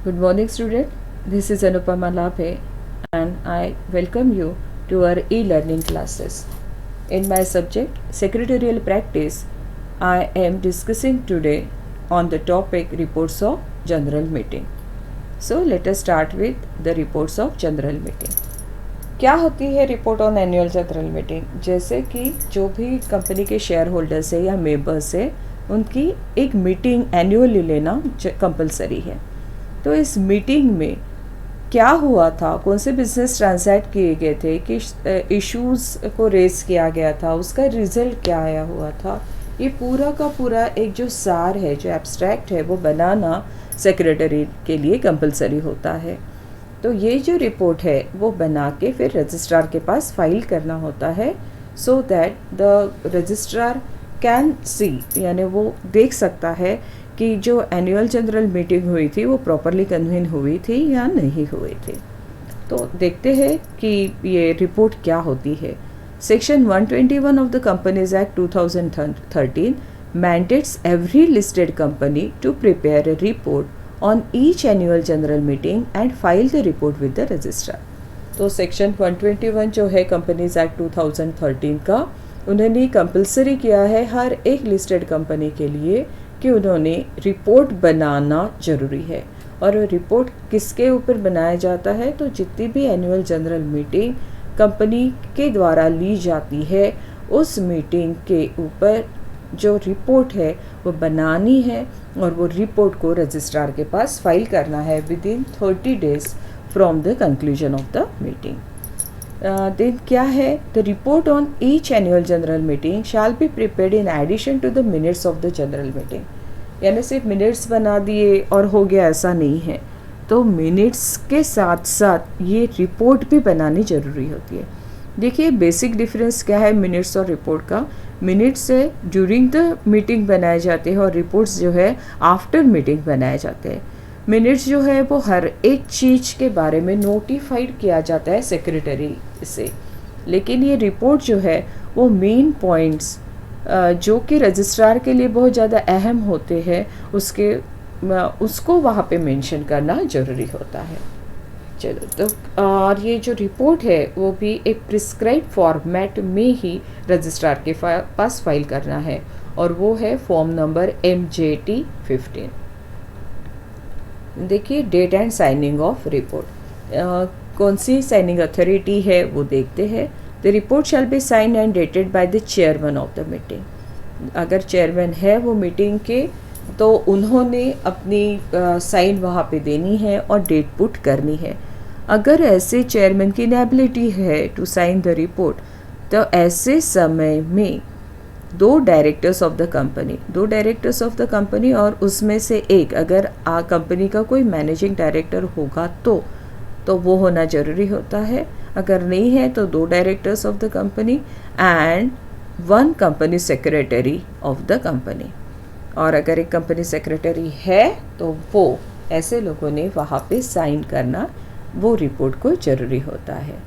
Good morning, student. This is Anupama Labhe, and I welcome you to our e-learning classes. In my subject, Secretarial Practice, I am discussing today on the topic Reports of General Meeting. So, let us start with the Reports of General Meeting. क्या होती है report on annual general meeting? जैसे कि जो भी company के share holders है या मेंबर्स है, उनकी एक मीटिंग एनुअली लेना कंपलसरी है। तो इस मीटिंग में क्या हुआ था, कौन से बिजनेस ट्रांसैक्ट किए गए थे, किस इश्यूज़ को रेज किया गया था, उसका रिजल्ट क्या आया हुआ था, ये पूरा का पूरा एक जो सार है, जो एब्स्ट्रैक्ट है, वो बनाना सेक्रेटरी के लिए कंपलसरी होता है। तो ये जो रिपोर्ट है वो बना के फिर रजिस्ट्रार के पास फाइल करना होता है, so that the registrar can see, यानी वो देख सकता है कि जो एनुअल जनरल मीटिंग हुई थी वो प्रॉपरली कन्वीन हुई थी या नहीं हुई थी। तो देखते हैं कि ये रिपोर्ट क्या होती है। Section 121 of the companies act 2013 mandates every listed company to prepare a report on each annual general meeting and file the report with the registrar. तो सेक्शन 121 जो है कंपनीज एक्ट 2013 का, उन्होंने कंपलसरी किया है हर एक लिस्टेड कंपनी के लिए कि उन्होंने रिपोर्ट बनाना ज़रूरी है। और रिपोर्ट किसके ऊपर बनाया जाता है? तो जितनी भी एनुअल जनरल मीटिंग कंपनी के द्वारा ली जाती है, उस मीटिंग के ऊपर जो रिपोर्ट है वो बनानी है और वो रिपोर्ट को रजिस्ट्रार के पास फाइल करना है within 30 days from the conclusion of the meeting. Then क्या है? The report on each annual general meeting shall be prepared in addition to the minutes of the general meeting. यानी सिर्फ minutes बना दिए और हो गया, ऐसा नहीं है। तो मिनट्स के साथ साथ ये रिपोर्ट भी बनानी ज़रूरी होती है। देखिए बेसिक डिफरेंस क्या है मिनट्स और रिपोर्ट का। मिनट्स से ड्यूरिंग द मीटिंग बनाए जाते हैं और रिपोर्ट्स जो है आफ्टर मीटिंग बनाए जाते हैं। मिनट्स जो है वो हर एक चीज़ के बारे में नोटिफाइड किया जाता है सेक्रेटरी से, लेकिन ये रिपोर्ट जो है वो मेन पॉइंट्स जो कि रजिस्ट्रार के लिए बहुत ज़्यादा अहम होते हैं उसको वहाँ पे मेंशन करना ज़रूरी होता है। चलो, तो और ये जो रिपोर्ट है वो भी एक प्रिस्क्राइब फॉर्मेट में ही रजिस्ट्रार के पास फाइल करना है, और वो है फॉर्म नंबर MJT 15। देखिए date and signing of report, कौन सी साइनिंग अथॉरिटी है वो देखते हैं। The report shall be sign and dated by the chairman of the meeting. अगर चेयरमैन है वो मीटिंग के, तो उन्होंने अपनी साइन वहाँ पे देनी है और डेट पुट करनी है। अगर ऐसे चेयरमैन की इनएबिलिटी है टू साइन द रिपोर्ट, तो ऐसे समय में दो डायरेक्टर्स ऑफ द कंपनी और उसमें से एक अगर कंपनी का कोई मैनेजिंग डायरेक्टर होगा तो वो होना ज़रूरी होता है। अगर नहीं है तो दो directors of the company and one company secretary of the company. और अगर एक कंपनी सेक्रेटरी है तो वो ऐसे लोगों ने वहाँ पे साइन करना वो रिपोर्ट को ज़रूरी होता है।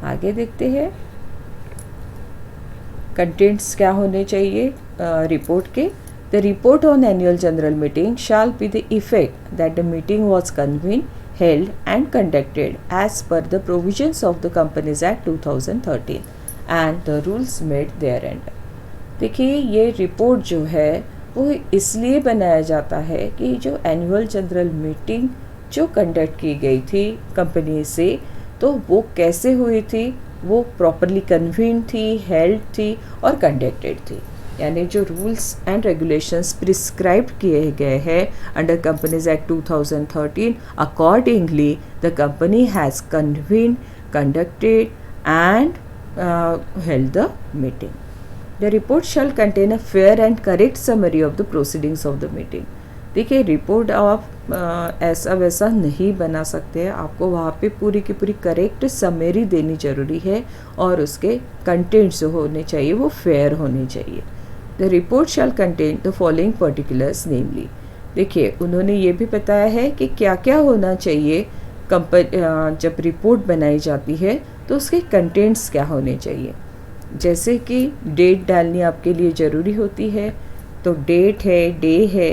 आगे देखते हैं कंटेंट्स क्या होने चाहिए रिपोर्ट के। The report on annual general meeting shall be the effect that the meeting was convene held and conducted as per the provisions of the companies act 2013 and the rules made there and. देखिए ये report जो है वो इसलिए बनाया जाता है कि जो एनुअल जनरल मीटिंग जो कंडक्ट की गई थी कंपनी से, तो वो कैसे हुई थी, वो प्रॉपरली कन्वीन थी, हेल्ड थी और कंडक्टेड थी। यानी जो रूल्स एंड रेगुलेशंस प्रिस्क्राइब किए गए हैं under companies act 2013, accordingly the company has convene, conducted and held the meeting. The report shall contain a fair and correct summary of the proceedings of the meeting. देखिए report आप ऐसा वैसा नहीं बना सकते हैं, आपको वहाँ पे पूरी की पूरी करेक्ट समरी देनी ज़रूरी है और उसके कंटेंट्स जो होने चाहिए वो फेयर होने चाहिए। The report shall contain the following particulars namely. देखिए उन्होंने ये भी बताया है कि क्या क्या होना चाहिए जब रिपोर्ट बनाई जाती है तो उसके कंटेंट्स क्या होने चाहिए। जैसे कि डेट डालनी आपके लिए ज़रूरी होती है, तो डेट है, डे है।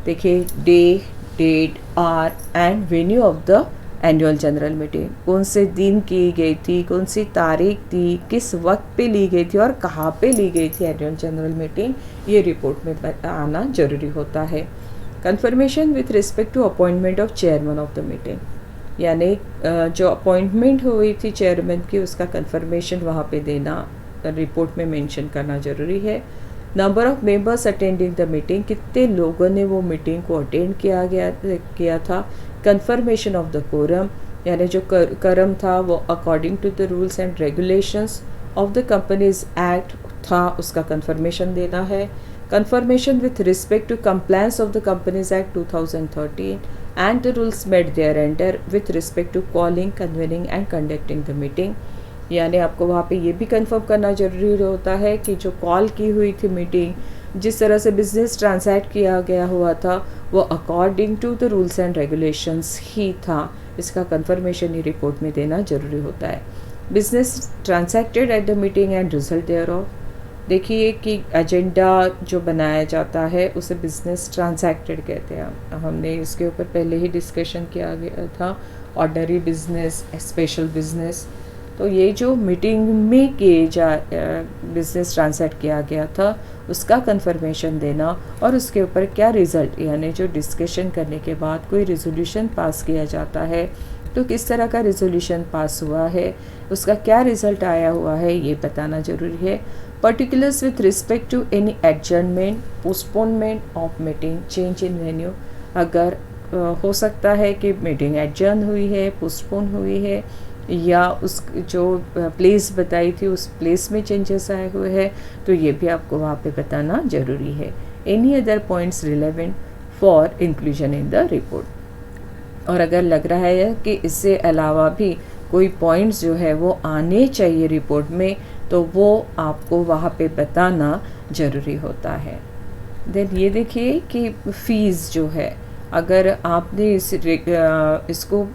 देखिए day date, hour and venue of the annual general meeting. कौन से दिन की गई थी, कौन सी तारीख थी, किस वक्त पे ली गई थी और कहाँ पे ली गई थी एनुअल जनरल मीटिंग, ये रिपोर्ट में आना जरूरी होता है। Confirmation with respect to appointment of chairman of the meeting, यानी जो अपॉइंटमेंट हुई थी चेयरमैन की, उसका कंफर्मेशन वहाँ पे देना, रिपोर्ट में मेंशन करना ज़रूरी है। Number of members attending the meeting, कितने लोगों ने वो मीटिंग को अटेंड किया था। कंफर्मेशन ऑफ द कोरम, यानी जो करम था वो according to the rules and regulations of the companies act था, उसका कंफर्मेशन देना है। Confirmation with respect to compliance of the companies act 2013 and the rules made thereafter with respect to calling, convening and conducting the meeting, यानी आपको वहाँ पे ये भी कंफर्म करना जरूरी होता है कि जो कॉल की हुई थी मीटिंग, जिस तरह से बिजनेस ट्रांसैक्ट किया गया हुआ था, वो according to the rules and regulations ही था। इसका कंफर्मेशन ही रिपोर्ट में देना जरूरी होता है। Business transacted at the meeting and result thereof, देखिए कि एजेंडा जो बनाया जाता है उसे बिजनेस ट्रांसैक्टेड कहते हैं। हमने इसके ऊपर पहले ही डिस्कशन किया गया था, ऑर्डनरी बिजनेस, स्पेशल बिजनेस। तो ये जो मीटिंग में बिजनेस ट्रांसैक्ट किया गया था उसका कंफर्मेशन देना, और उसके ऊपर क्या रिज़ल्ट, यानी जो डिस्कशन करने के बाद कोई रिजोल्यूशन पास किया जाता है तो किस तरह का रिजोल्यूशन पास हुआ है, उसका क्या रिज़ल्ट आया हुआ है, ये बताना ज़रूरी है। Particulars with respect to any adjournment, postponement of meeting, change in venue, अगर हो सकता है कि मीटिंग एडजर्न हुई है, पोस्टपोन हुई है, या उस जो प्लेस बताई थी उस प्लेस में चेंजेस आए हुए हैं, तो ये भी आपको वहाँ पे बताना ज़रूरी है। Any other points relevant for inclusion in the report, और अगर लग रहा है कि इससे अलावा भी कोई पॉइंट्स जो है वो आने चाहिए रिपोर्ट में, तो वो आपको वहाँ पे बताना ज़रूरी होता है। देन ये देखिए कि फ़ीस जो है, अगर आपने इसको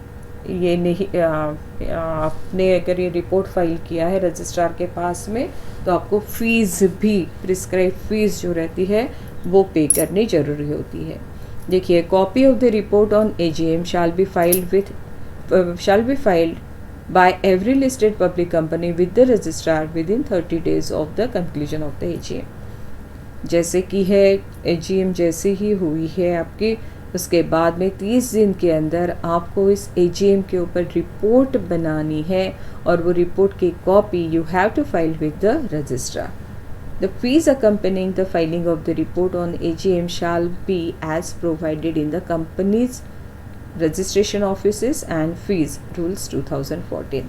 ये नहीं आपने अगर ये रिपोर्ट फाइल किया है रजिस्ट्रार के पास में, तो आपको फ़ीस भी, प्रिस्क्राइब फ़ीस जो रहती है वो पे करनी ज़रूरी होती है। देखिए, copy of the report on AGM shall be filed by every listed public company with the registrar within 30 days of the conclusion of the AGM। जैसे कि है AGM जैसे ही हुई है आपकी, उसके बाद में 30 दिन के अंदर आपको इस AGM के ऊपर रिपोर्ट बनानी है, और वो रिपोर्ट की copy you have to file with the registrar. The fees accompanying the filing of the report on AGM shall be as provided in the company's registration offices and fees rules 2014।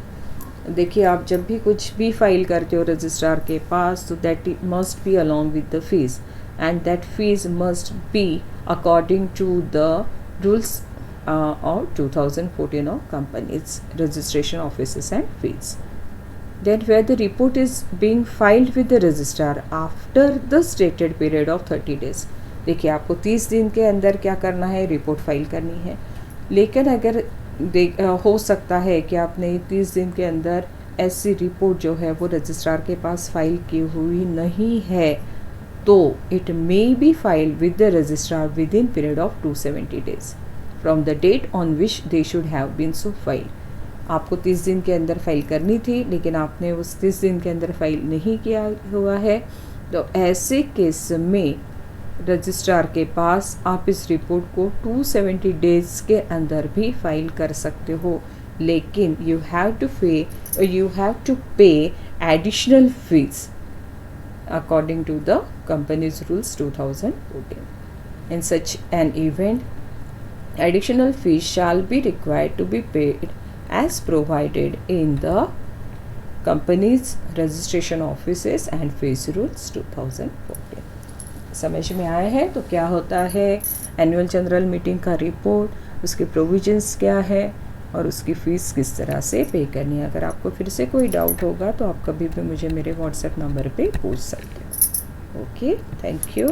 देखिए, आप जब भी कुछ भी file करते हो registrar के पास, तो that must be along with the fees, and that fees must be according to the rules of 2014 of companies registration offices and fees। Then where the report is being filed with the registrar after the stated period of 30 days। देखिए, आपको 30 दिन के अंदर क्या करना है, report file करनी है। लेकिन अगर हो सकता है कि आपने 30 दिन के अंदर ऐसी रिपोर्ट जो है वो रजिस्ट्रार के पास फाइल की हुई नहीं है, तो it may be filed with the registrar within period of 270 days from the date on which they should have been so filed. आपको 30 दिन के अंदर फाइल करनी थी, लेकिन आपने उस 30 दिन के अंदर फाइल नहीं किया हुआ है, तो ऐसे केस में रजिस्ट्रार के पास आप इस रिपोर्ट को 270 डेज़ के अंदर भी फाइल कर सकते हो, लेकिन you have to pay additional fees according to the companies rules 2014। In such an event additional fees shall be required to be paid as provided in the company's registration offices and fees rules 2014। समझ में आया है? तो क्या होता है annual general meeting का report, उसके प्रोविजंस क्या है और उसकी फ़ीस किस तरह से पे करनी है। अगर आपको फिर से कोई डाउट होगा तो आप कभी भी मुझे मेरे व्हाट्सएप नंबर पे पूछ सकते हो। Okay, thank you.